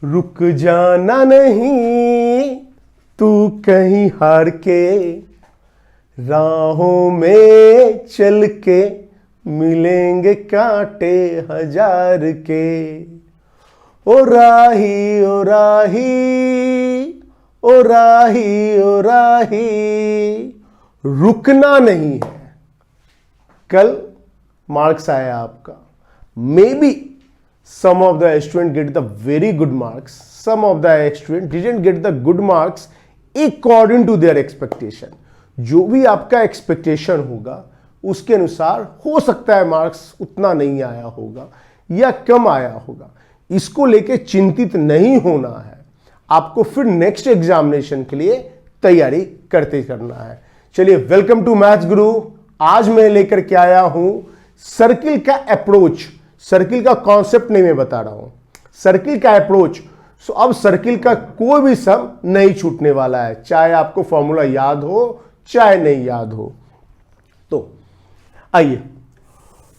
रुक जाना नहीं तू कहीं हार के, राहों में चल के मिलेंगे कांटे हजार के। ओ राही ओ राही ओ राही ओ राही, रुकना नहीं है। कल मार्क्स आया आपका, may be some of the student get the very good marks, some of the student didn't get the good marks according to their expectation। जो भी आपका एक्सपेक्टेशन होगा उसके अनुसार हो सकता है मार्क्स उतना नहीं आया होगा या कम आया होगा। इसको लेके चिंतित नहीं होना है, आपको फिर नेक्स्ट एग्जामिनेशन के लिए तैयारी करते करना है। चलिए, वेलकम टू मैथ्स गुरु। आज मैं लेकर के आया हूं सर्किल का अप्रोच। सर्किल का कॉन्सेप्ट नहीं मैं बता रहा हूं, सर्किल का अप्रोच। सो अब सर्किल का कोई भी सम नहीं छूटने वाला है, चाहे आपको फॉर्मूला याद हो चाहे नहीं याद हो। तो आइए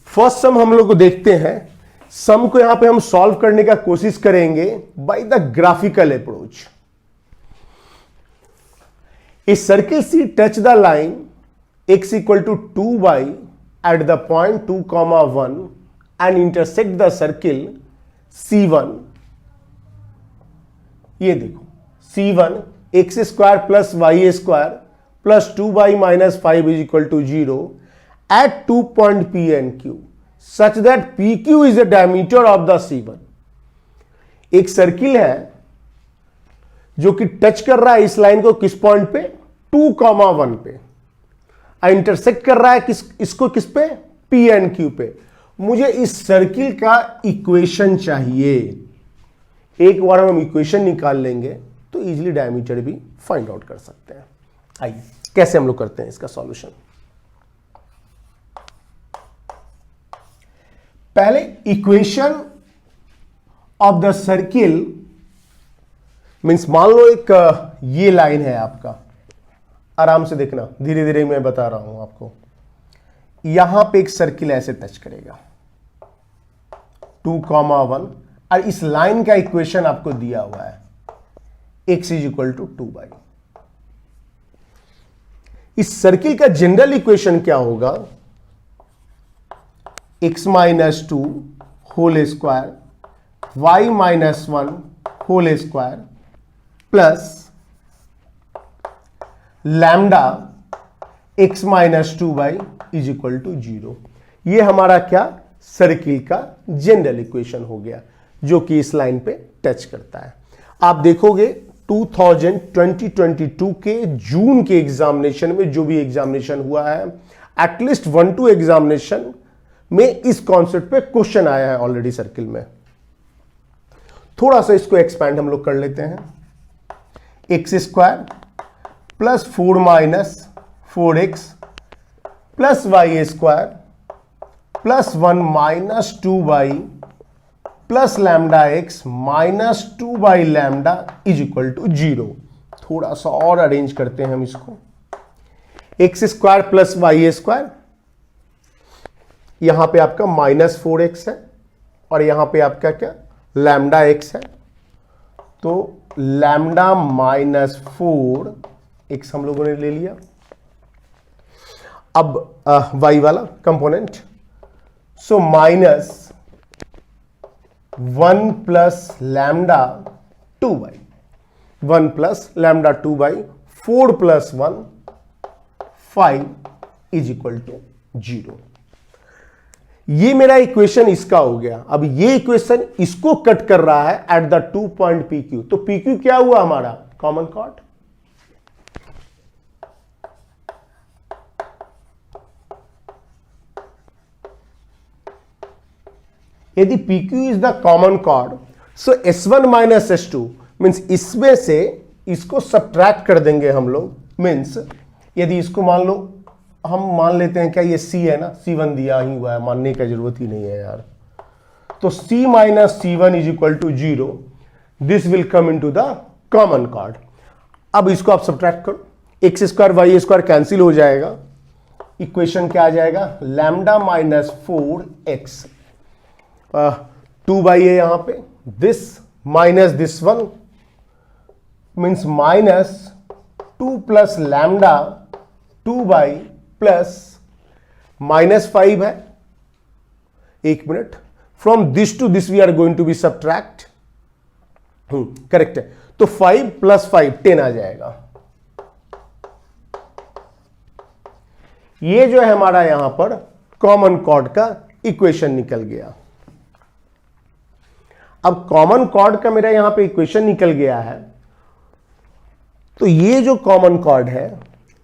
फर्स्ट सम हम लोग को देखते हैं। सम को यहां पे हम सॉल्व करने का कोशिश करेंगे by the graphical approach. A circle C touch the line x equal to 2y at the point 2, 1 and intersect the circle C1। ये देखो C1 x square plus y square plus 2y minus 5 is equal to 0 at 2 point P and Q such that PQ is the diameter of the C1। एक circle है जो कि touch कर रहा है इस लाइन को किस पॉइंट पे, 2, 1 पे, इंटरसेक्ट कर रहा है इसको किस पे, P एंड Q पे। मुझे इस सर्किल का इक्वेशन चाहिए। एक बार हम इक्वेशन निकाल लेंगे तो इजीली डायमीटर भी फाइंड आउट कर सकते हैं। आइए कैसे हम लोग करते हैं इसका सॉल्यूशन। पहले equation of the circle means, मान लो एक ये लाइन है आपका, आराम से देखना, धीरे धीरे मैं बता रहा हूं आपको। यहां पे एक सर्किल ऐसे टच करेगा 2, 1 और इस लाइन का इक्वेशन आपको दिया हुआ है x is equal to 2y। इस सर्किल का जनरल इक्वेशन क्या होगा, x minus 2 whole square y minus 1 whole square plus lambda x minus 2y is equal to 0। ये हमारा क्या, सर्किल का जनरल इक्वेशन हो गया जो कि इस लाइन पे टच करता है। आप देखोगे 2022 के जून के एग्जामिनेशन में जो भी एग्जामिनेशन हुआ है, एटलीस्ट 1-2 एग्जामिनेशन में इस कॉन्सेप्ट पे क्वेश्चन आया है ऑलरेडी सर्किल में। थोड़ा सा इसको एक्सपैंड हम लोग कर लेते हैं। X square plus 4 minus 4x plus y square plus 1 minus 2y plus lambda x minus 2 lambda is equal to 0। थोड़ा सा और अरेंज करते हैं हम इसको। X square plus y square, यहां पे आपका माइनस 4x है और यहां पे आपका क्या, लैम्डा x है। तो लैम्डा माइनस 4x हम लोगों ने ले लिया। अब y वाला component, so minus 1 plus lambda 2y, 1 plus lambda 2y, 4 plus 1 5 is equal to 0। ये मेरा इक्वेशन इसका हो गया। अब ये इक्वेशन इसको कट कर रहा है एट द 2 पॉइंट PQ। तो PQ क्या हुआ हमारा, कॉमन कॉर्ड। यदि PQ is the common cord, so S1 minus S2 means इसमें से इसको सब्ट्रैक्ट कर देंगे हम लोग। मीन्स यदि इसको मान लो, हम मान लेते हैं क्या ये C है ना, C1 दिया ही हुआ है, मानने की जरूरत ही नहीं है यार। तो C minus C1 is equal to 0, this will come in to the common chord. अब इसको आप सब्ट्रैक्ट करो, x square y square cancel हो जाएगा। इक्वेशन क्या आ जाएगा, लैम्डा माइनस 4x, 2 बाई है यहां पे, this minus this one means minus 2 plus lambda 2 by plus minus 5 है. एक minute, from this to this we are going to be subtract. Correct है. तो 5 plus 5 10 आ जाएगा. ये जो है हमारा यहां पर कॉमन कॉर्ड का इक्वेशन निकल गया. अब कॉमन कॉर्ड का मेरा यहां पे इक्वेशन निकल गया है. तो ये जो कॉमन कॉर्ड है,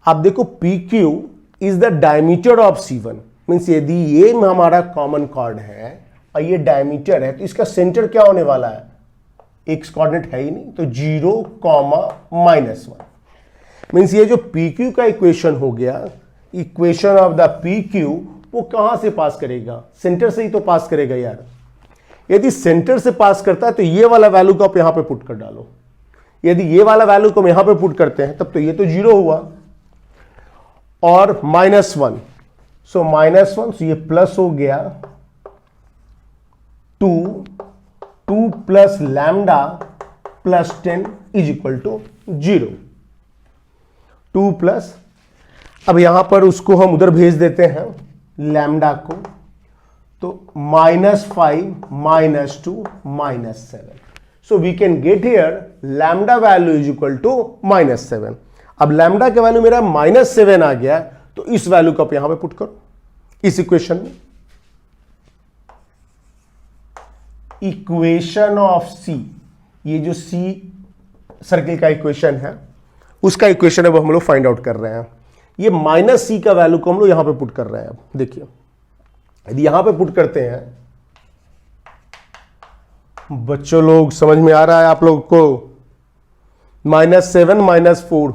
आप देखो PQ is the diameter of C1. Means यदि ये हमारा कॉमन कॉर्ड है और ये डायमीटर है, तो इसका सेंटर क्या होने वाला है? एक्स कोऑर्डिनेट है ही नहीं, तो 0, -1. मींस ये जो PQ का इक्वेशन हो गया, इक्वेशन ऑफ द PQ, वो कहां से पास करेगा? सेंटर से ही तो पास करेगा यार. यदि सेंटर से पास करता है तो ये वाला वैल्यू को आप यहां पे पुट कर डालो. यदि ये वाला वैल्यू को हम यहां पे पुट करते हैं तब तो ये तो 0 हुआ और -1. सो -1, सो ये प्लस हो गया 2 plus lambda plus 10 is equal to 0. 2 plus, अब यहां पर उसको हम उधर भेज देते हैं लैम्डा को, तो -5 -2 -7. So we can get here lambda value is equal to -7. अब लैम्डा का वैल्यू मेरा -7 आ गया, तो इस वैल्यू को आप यहां पे पुट करो इस इक्वेशन में. इक्वेशन ऑफ C, ये जो C सर्किल का इक्वेशन है, उसका इक्वेशन अब हम लोग फाइंड आउट कर रहे हैं. ये -C का वैल्यू को हम लोग यहां पे पुट कर रहे हैं. देखिए, यदि यहां पे पुट करते हैं, बच्चों लोग समझ में आ रहा है आप लोग को? -7 -4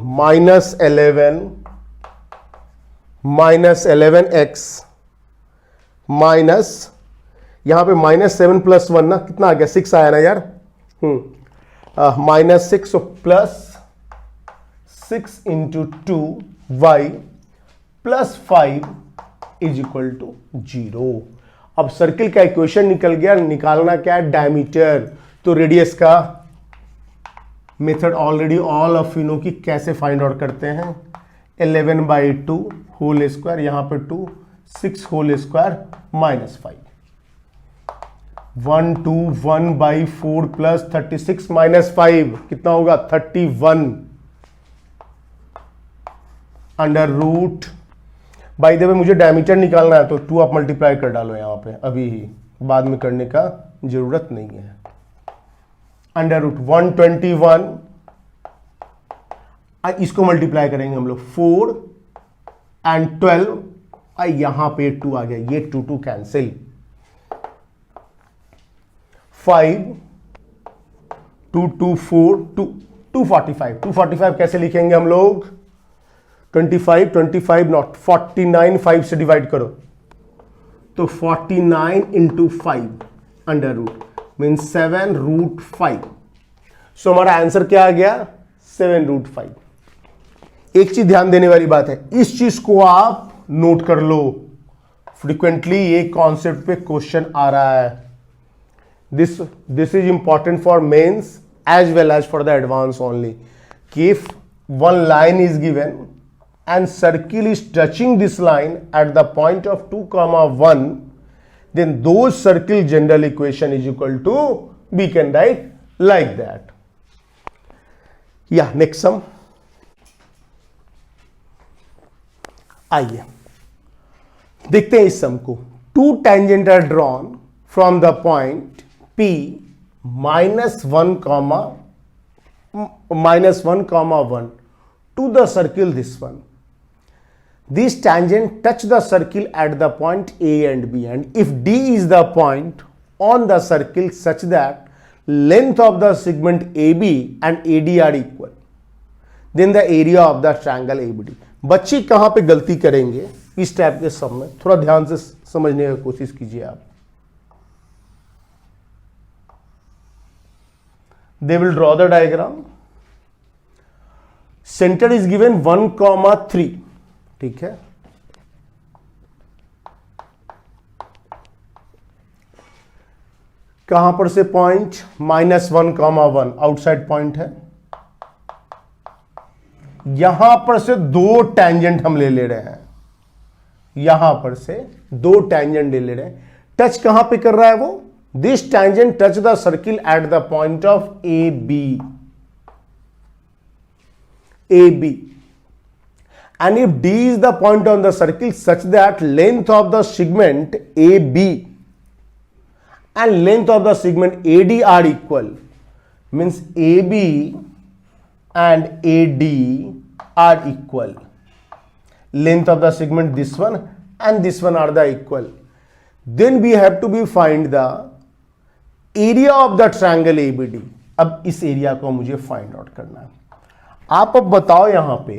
-11x माइनस, यहां पे -7 + 1 ना कितना आ गया? 6 आया ना यार. -6, plus 6 × 2y plus 5 is equal to 0. अब सर्किल का इक्वेशन निकल गया. निकालना क्या है? डायमीटर. तो रेडियस का method already all of you know कि कैसे फाइंड आउट करते हैं. 11/2 होल स्क्वायर, यहां पर 2, 6 होल स्क्वायर -5. 1/4 प्लस 36 -5 कितना होगा? 31 √ बाय द वे मुझे डायमीटर निकालना है, तो 2 आप मल्टीप्लाई कर डालो यहां पे, अभी ही, बाद में करने का जरूरत नहीं है. √121, इसको मल्टीप्लाई करेंगे हम लोग 4 and 12, यहां पे 2 आ गया, ये 2 कैंसिल. 5 2 2 4 245. 245 कैसे लिखेंगे हम लोग? 25 नॉट 49, 5 से डिवाइड करो, तो 49 × 5 √ मीन्स 7√5. सो हमारा आंसर क्या आ गया? 7√5. एक चीज ध्यान देने वाली बात है, इस चीज को आप नोट कर लो. फ्रीक्वेंटली ये कॉन्सेप्ट पे क्वेश्चन आ रहा है. This is important for mains as well as for the advance only. कि if one line is given and circle is touching this line at the point of 2, 1, then those circle general equation is equal to, we can write like that. Yeah, next sum. आइए देखते हैं इस सम को. 2 tangent are drawn from the point P -1, -1, to the circle this one. These tangent touch the circle at the point A and B, and if D is the point on the circle such that length of the segment AB and AD are equal, then the area of the triangle ABD. बच्चे कहां पे गलती करेंगे इस type के सम में? थोड़ा ध्यान से समझने की कोशिश कीजिए आप. They will draw the diagram. Center is given 1, 3. ठीक है. कहां पर से पॉइंट -1, 1 आउटसाइड पॉइंट है। यहां पर से दो टेंजेंट हम ले रहे हैं, यहां पर से दो टेंजेंट ले रहे हैं। टच कहां पे कर रहा है वो? This tangent touch the circle at the point of A B, and if D is the point on the circle such that length of the segment AB and length of the segment AD are equal, means AB and AD are equal, length of the segment this one and this one are the equal, then we have to be find the area of the triangle ABD। अब इस area को मुझे find out करना है। आप अब बताओ यहां पे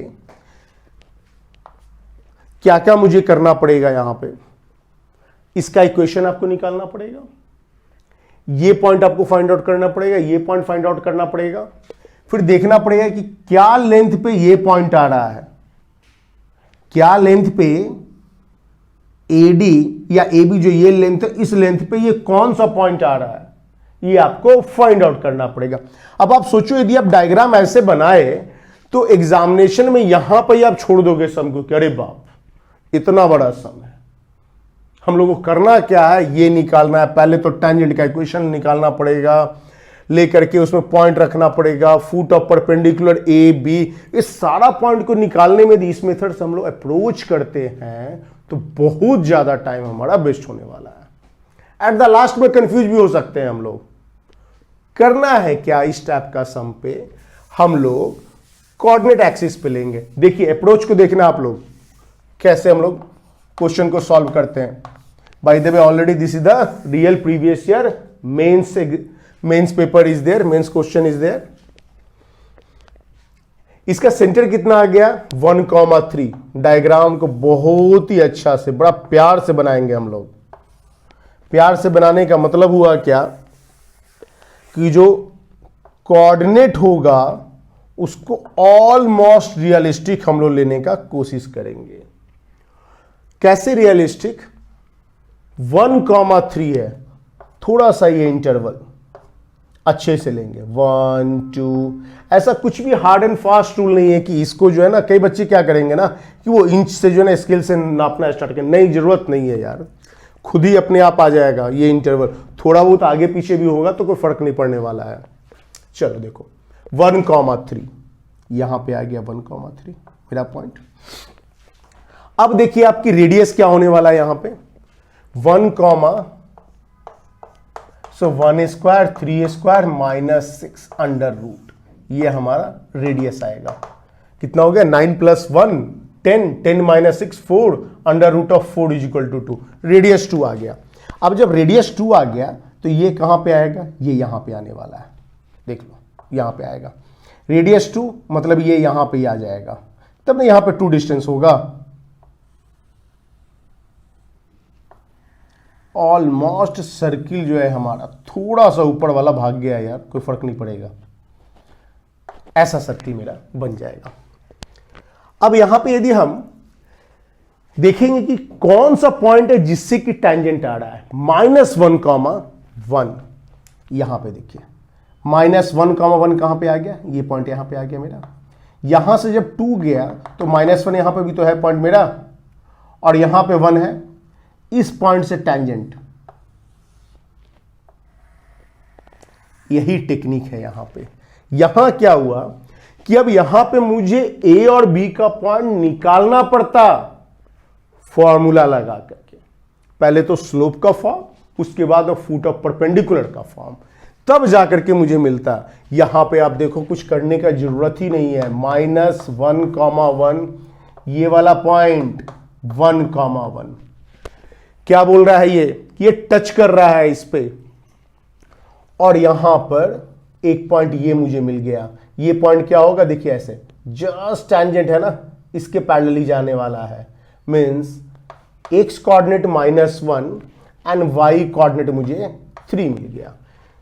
क्या क्या मुझे करना पड़ेगा। यहां पे इसका इक्वेशन आपको निकालना पड़ेगा, ये पॉइंट आपको फाइंड आउट करना पड़ेगा, ये पॉइंट फाइंड आउट करना पड़ेगा, फिर देखना पड़ेगा कि क्या लेंथ पे ये पॉइंट आ रहा है, क्या लेंथ पे एडी या एबी जो ये लेंथ है, इस लेंथ पे ये कौन सा पॉइंट आ रहा है, ये आपको फाइंड आउट करना पड़ेगा। अब आप सोचो यदि आप डायग्राम ऐसे बनाए तो एग्जामिनेशन में यहां पर ही आप छोड़ दोगे सम को कि अरे बाप इतना बड़ा सम है, हम लोगों को करना क्या है, ये निकालना है। पहले तो टेंजेंट का इक्वेशन निकालना पड़ेगा, लेकर के उसमें पॉइंट रखना पड़ेगा, foot of perpendicular A B, इस सारा पॉइंट को निकालने में इस मेथड से हम लोग अप्रोच करते हैं तो बहुत ज्यादा टाइम हमारा वेस्ट होने वाला है। एट द लास्ट में कंफ्यूज भी हो सकते हैं हम लोग। करना है क्या, इस टाइप का सम पे हम लोग कोऑर्डिनेट एक्सिस पे लेंगे। देखिए अप्रोच को देखना आप लोग, कैसे हम लोग क्वेश्चन को सॉल्व करते हैं। By the way already this is the real previous year mains paper is there, mains question is there. इसका सेंटर कितना आ गया 1,3। डायग्राम को बहुत ही अच्छा से बड़ा प्यार से बनाएंगे हम लोग। प्यार से बनाने का मतलब हुआ क्या कि जो कोऑर्डिनेट होगा उसको ऑलमोस्ट रियलिस्टिक हम लोग लेने का कोशिश करेंगे। कैसे रियलिस्टिक? 1,3 है, थोड़ा सा ये इंटरवल अच्छे से लेंगे 1 2, ऐसा कुछ भी हार्ड एंड फास्ट रूल नहीं है कि इसको जो है ना, कई बच्चे क्या करेंगे ना कि वो इंच से जो है ना स्केल से नापना स्टार्ट करें। नहीं, जरूरत नहीं है यार, खुद ही अपने आप आ जाएगा ये इंटरवल। थोड़ा बहुत आगे पीछे भी होगा तो कोई फर्क नहीं पड़ने वाला है। चलो देखो 1,3 यहां पे आ गया 1,3 मेरा पॉइंट। अब देखिए आपकी रेडियस क्या होने वाला है यहां पे 1, सो 1 स्क्वायर 3 स्क्वायर -6 अंडर रूट, ये हमारा रेडियस आएगा। कितना हो गया 9 + 1 10, 10 - 6 4, अंडर रूट ऑफ 4 = 2। रेडियस 2 आ गया। अब जब रेडियस 2 आ गया तो ये कहां पे आएगा, ये यहां पे आने वाला है। देख लो यहां पे आएगा रेडियस 2, मतलब ये यहां पे ही आ जाएगा, तब ना यहां पे 2 डिस्टेंस होगा। ऑलमोस्ट सर्किल जो है हमारा थोड़ा सा ऊपर वाला भाग गया यार, कोई फर्क नहीं पड़ेगा, ऐसा सर्किल मेरा बन जाएगा। अब यहां पे यदि हम देखेंगे कि कौन सा पॉइंट है जिससे कि टैंजेंट आ रहा है -1,1, यहां पे देखिए -1,1 कहां पे आ गया, ये पॉइंट यहां पे आ गया मेरा। यहां से जब 2 गया तो -1 यहां पे भी तो है पॉइंट मेरा, और यहां पे 1 है। इस पॉइंट से टैंजेंट, यही टेक्निक है यहां पे। यहां क्या हुआ कि अब यहां पे मुझे ए और बी का पॉइंट निकालना पड़ता फॉर्मूला लगा करके। पहले तो स्लोप का फॉर्म, उसके बाद फुट ऑफ परपेंडिकुलर का फॉर्म, तब जाकर के मुझे मिलता। यहां पे आप देखो कुछ करने का जरूरत ही नहीं है। -1,1 ये वाला पॉइंट 1,1 क्या बोल रहा है, ये टच कर रहा है इस पे, और यहां पर एक पॉइंट ये मुझे मिल गया। ये पॉइंट क्या होगा देखिए, ऐसे जस्ट टैंजेंट है ना, इसके पैरेलली जाने वाला है। Means x coordinate -1 and y coordinate मुझे 3 मिल गया।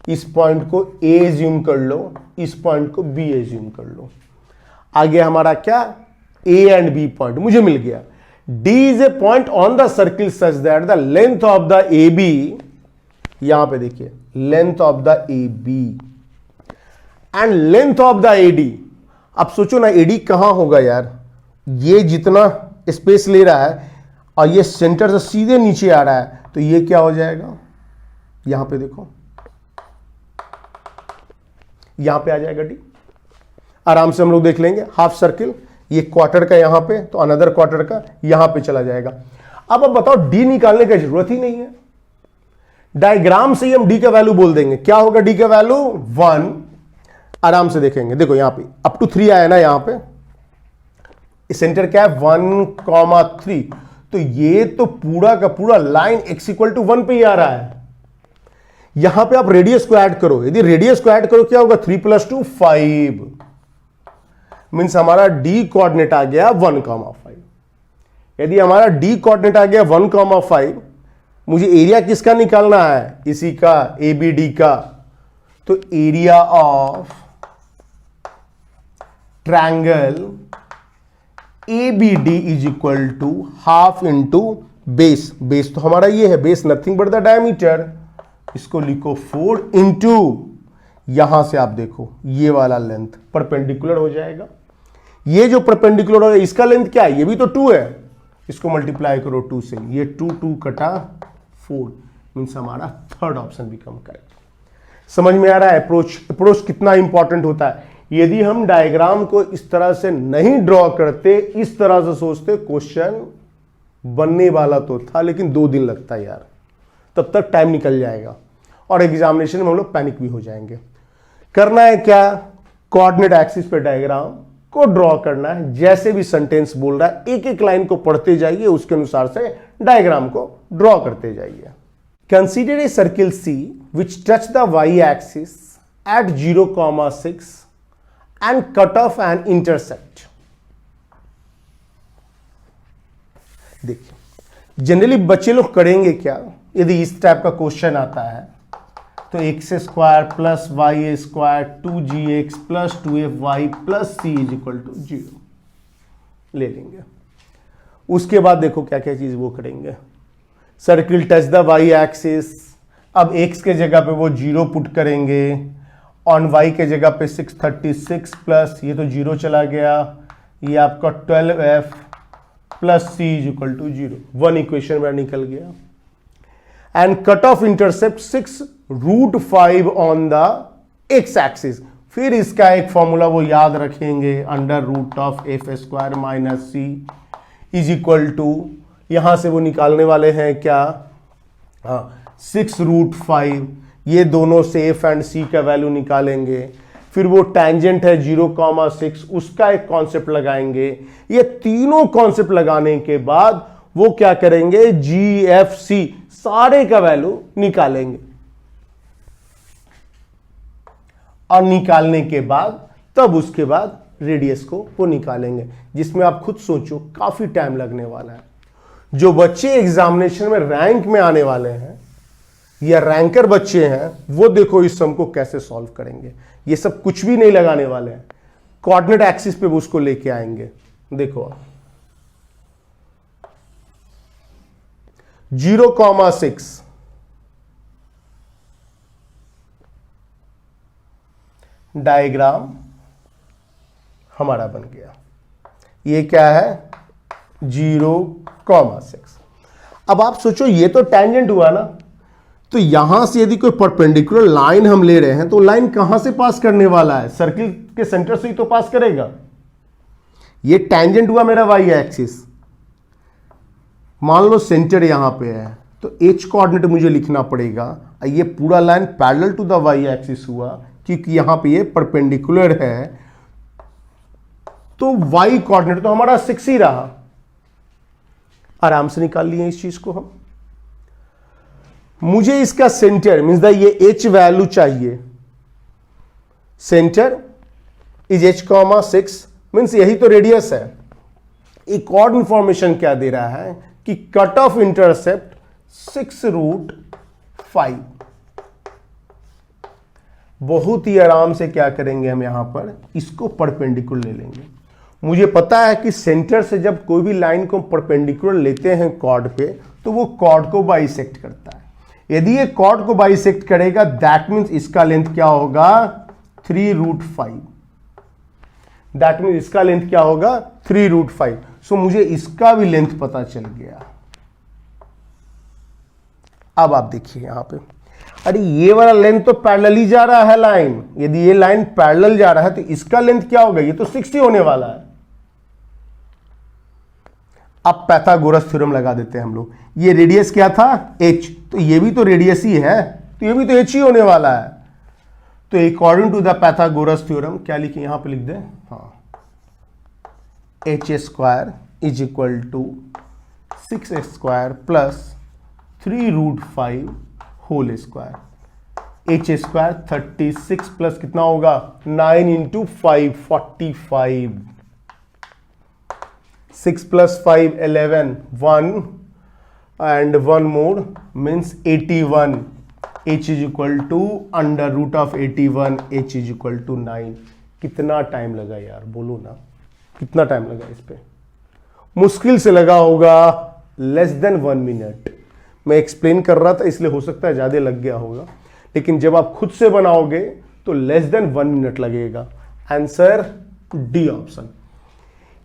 इस पॉइंट को a एज्यूम कर लो, इस पॉइंट को b एज्यूम कर लो। आगे हमारा क्या, a एंड b पॉइंट मुझे मिल गया। D is a point on the circle such that the length of the AB, यहां पे देखिए length of the A B and length of the AD. अब सोचो ना, एडी कहां होगा यार, ये जितना स्पेस ले रहा है और ये सेंटर से सीधे नीचे आ रहा है, तो ये क्या हो जाएगा, यहां पे देखो, यहां पे आ जाएगा डी। आराम से हम लोग देख लेंगे, हाफ सर्किल, ये क्वार्टर का यहां पे, तो अनदर क्वार्टर का यहां पे चला जाएगा। अब बताओ डी निकालने की जरूरत ही नहीं है, डायग्राम से ही हम डी का वैल्यू बोल देंगे। क्या होगा डी का वैल्यू 1। आराम से देखेंगे, देखो यहां पे अप टू 3 आया ना, यहां पे सेंटर क्या है 1,3, तो ये तो पूरा का पूरा लाइन x = 1 पे ही आ रहा है। यहां पे आप रेडियस को ऐड करो, यदि रेडियस को ऐड करो क्या होगा 3 + 2 5, मीन्स हमारा डी कोऑर्डिनेट आ गया 1,5। यदि हमारा डी कोऑर्डिनेट आ गया 1,5, मुझे एरिया किसका निकालना है, इसी का, ABD का, तो area of triangle ABD = half into base. Base तो हमारा ये है, base nothing but the diameter, इसको लिखो 4 इंटू, यहां से आप देखो ये वाला लेंथ परपेंडिकुलर हो जाएगा। ये जो परपेंडिकुलर हो, इसका लेंथ क्या है, ये भी तो 2 है, इसको मल्टीप्लाई करो 2 से, ये 2 2 कटा 4, मीन्स हमारा थर्ड ऑप्शन बिकम करेक्ट। समझ में आ रहा है अप्रोच कितना इंपॉर्टेंट होता है। यदि हम डायग्राम को इस तरह से नहीं ड्रॉ करते, इस तरह से सोचते, क्वेश्चन बनने वाला तो था, लेकिन 2 दिन लगता है यार, तब तक टाइम निकल जाएगा और एग्जामिनेशन में हम लोग पैनिक भी हो जाएंगे। करना है क्या, कोऑर्डिनेट एक्सिस पे डायग्राम को ड्रॉ करना है, जैसे भी सेंटेंस बोल रहा है एक एक लाइन को पढ़ते जाइए, उसके अनुसार से डायग्राम को ड्रॉ करते जाइए। Consider a circle C which touch the y axis at 0,6 and cut off and intersect. देखिए जनरली बच्चे लोग करेंगे क्या, यदि इस टाइप का क्वेश्चन आता है तो x² + y² 2gx + 2fy + c = 0 ले लेंगे। उसके बाद देखो क्या क्या चीज वो करेंगे, circle touch the y axis, अब x के जगह पे वो 0 पुट करेंगे, ऑन y के जगह पे 636 प्लस ये तो 0 चला गया, ये आपका 12f + c = 0, 1 इक्वेशन में निकल गया। And cut of intercept 6√5 on the x axis, फिर इसका एक फॉर्मूला वो याद रखेंगे, √f² - c = यहां से वो निकालने वाले हैं क्या, 6√5, ये दोनों से f एंड c का वैल्यू निकालेंगे, फिर वो टैंजेंट है 0,6, उसका एक कॉन्सेप्ट लगाएंगे। ये तीनों कॉन्सेप्ट लगाने के बाद वो क्या करेंगे, GFC सारे का वैल्यू निकालेंगे, और निकालने के बाद तब उसके बाद रेडियस को वो निकालेंगे, जिसमें आप खुद सोचो काफी टाइम लगने वाला है। जो बच्चे एग्जामिनेशन में रैंक में आने वाले हैं या रैंकर बच्चे हैं, वो देखो इस सम को कैसे सॉल्व करेंगे। ये सब कुछ भी नहीं लगाने वाले हैं, कोऑर्डिनेट एक्सिस पे वो उसको लेके आएंगे। देखो 0,6 डायग्राम हमारा बन गया, ये क्या है 0,6। अब आप सोचो ये तो टैंजेंट हुआ ना, तो यहां से यदि कोई परपेंडिकुलर लाइन हम ले रहे हैं तो लाइन कहां से पास करने वाला है, सर्किल के सेंटर से ही तो पास करेगा। ये टैंजेंट हुआ मेरा वाई एक्सिस, मान लो सेंटर यहां पे है तो h कोऑर्डिनेट मुझे लिखना पड़ेगा, ये पूरा line parallel to the y axis हुआ क्योंकि यहां पे ये परपेंडिकुलर है, तो y कोऑर्डिनेट तो हमारा 6 ही रहा। आराम से निकाल लिए इस चीज को हम। मुझे इसका सेंटर मींस द ये h वैल्यू चाहिए, सेंटर इज h,6 मींस यही तो रेडियस है। एक और इंफॉर्मेशन क्या दे रहा है कि कट ऑफ इंटरसेप्ट 6√5। बहुत ही आराम से क्या करेंगे हम यहां पर इसको परपेंडिकुलर ले लेंगे। मुझे पता है कि सेंटर से जब कोई भी लाइन को परपेंडिकुलर लेते हैं कॉर्ड पे तो वो कॉर्ड को बाइसेक्ट करता है। यदि ये कॉर्ड को बाइसेक्ट करेगा दैट मीन्स इसका लेंथ क्या होगा 3√5। दैट मीन्स इसका लेंथ क्या होगा 3√5। सो मुझे इसका भी लेंथ पता चल गया। अब आप देखिए यहां पे, अरे ये वाला लेंथ तो पैरेलल ही जा रहा है लाइन। यदि ये लाइन पैरेलल जा रहा है तो इसका लेंथ क्या होगा, ये तो 60 होने वाला है। अब पाइथागोरस थ्योरम लगा देते हैं हम लोग। ये रेडियस क्या था h, तो ये भी तो रेडियस ही है, तो ये भी तो h ही होने वाला है। तो according to the Pythagoras theorem क्या लिखे यहां पे लिख दें, हाँ, h² is equal to 6h² plus 3√5 whole square. h² 36 plus कितना होगा 9 into 5 45, 6 plus 5 11, 1 and 1 more means 81। h is equal to under root of 81, h is equal to 9। कितना टाइम लगा यार, बोलो ना कितना टाइम लगा इस पे? मुश्किल से लगा होगा लेस देन 1 मिनट। मैं एक्सप्लेन कर रहा था इसलिए हो सकता है ज्यादा लग गया होगा, लेकिन जब आप खुद से बनाओगे तो लेस देन 1 मिनट लगेगा। Answer D option.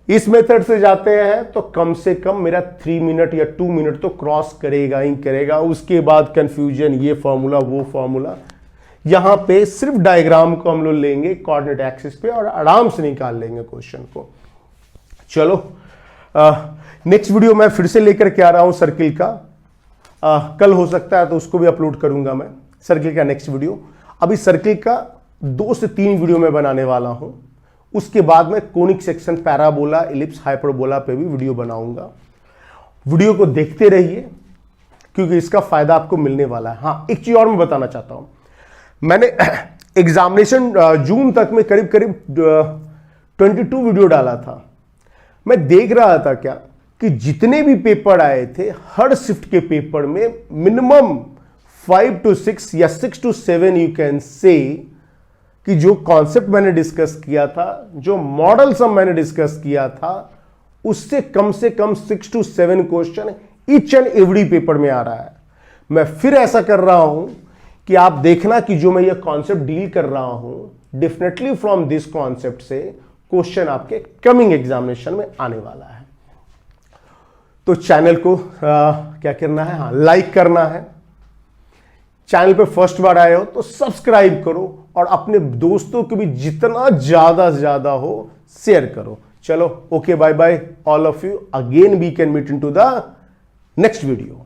इस मेथड से जाते हैं तो कम से कम मेरा 3 मिनट या 2 मिनट तो क्रॉस करेगा ही करेगा। उसके बाद कंफ्यूजन, ये फॉर्मूला वो फॉर्मूला। यहां पे सिर्फ डायग्राम को हम लोग लेंगे कोऑर्डिनेट एक्सिस पे और आराम से निकाल लेंगे क्वेश्चन को। चलो नेक्स्ट वीडियो मैं फिर से लेकर के आ रहा हूं सर्किल का। कल हो सकता है तो उसको भी अपलोड करूंगा मैं, सर्किल का नेक्स्ट वीडियो। अभी सर्किल का 2 से 3 वीडियो में बनाने वाला हूं। उसके बाद में conic section, parabola, ellipse, hyperbola पे भी वीडियो बनाऊंगा। वीडियो को देखते रहिए क्योंकि इसका फायदा आपको मिलने वाला है। हाँ, एक चीज और मैं बताना चाहता हूं। मैंने एग्जामिनेशन जून तक में करीब करीब 22 वीडियो डाला था। मैं देख रहा था क्या कि जितने भी पेपर आए थे हर शिफ्ट के पेपर में मिनिमम 5 to 6 या 6 to 7 यू कैन से कि जो कॉन्सेप्ट मैंने डिस्कस किया था, जो मॉडल सम मैंने डिस्कस किया था, उससे कम से कम 6 to 7 question each and every paper में आ रहा है। मैं फिर ऐसा कर रहा हूं कि आप देखना कि जो मैं ये कॉन्सेप्ट डील कर रहा हूं डेफिनेटली फ्रॉम दिस कॉन्सेप्ट से क्वेश्चन आपके कमिंग एग्जामिनेशन में आने वाला है। तो चैनल को क्या करना है, हाँ, लाइक करना है। चैनल पे फर्स्ट बार आए हो तो सब्सक्राइब करो और अपने दोस्तों को भी जितना ज्यादा से ज्यादा हो शेयर करो। चलो, okay, bye bye all of you. Again we can meet in to the next video.